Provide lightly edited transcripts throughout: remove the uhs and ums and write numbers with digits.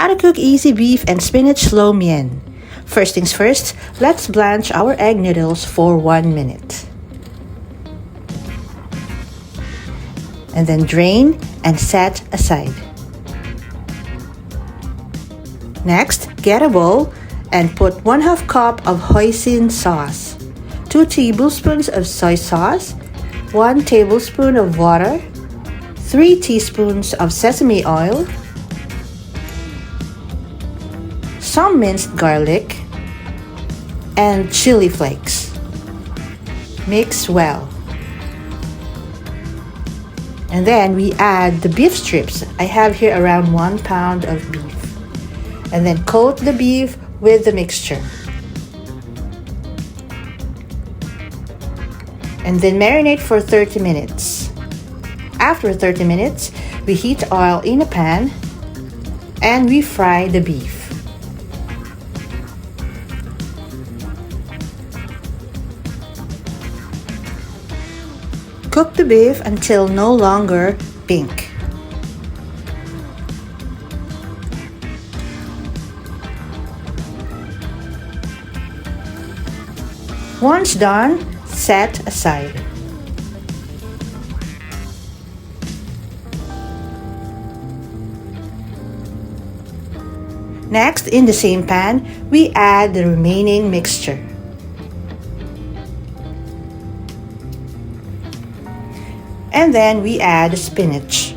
How to cook easy beef and spinach lo mein. First things first, let's blanch our egg noodles for 1 minute. And then drain and set aside. Next, get a bowl and put 1/2 cup of Hoisin Sauce, 2 tablespoons of soy sauce, 1 tablespoon of water, 3 teaspoons of sesame oil, some minced garlic, and chili flakes. Mix well. And then we add the beef strips. I have here around 1 pound of beef. And then coat the beef with the mixture. And then marinate for 30 minutes. After 30 minutes, we heat oil in a pan and we fry the beef. Cook the beef until no longer pink. Once done, set aside. Next, in the same pan, we add the remaining mixture. And then we add spinach.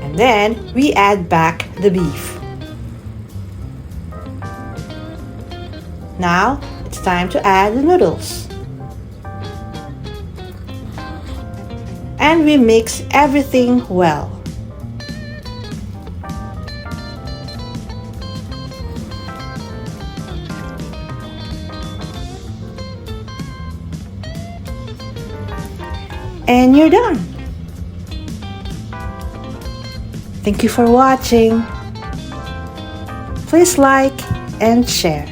And then we add back the beef. Now it's time to add the noodles. And we mix everything well. And you're done. Thank you for watching. Please like and share.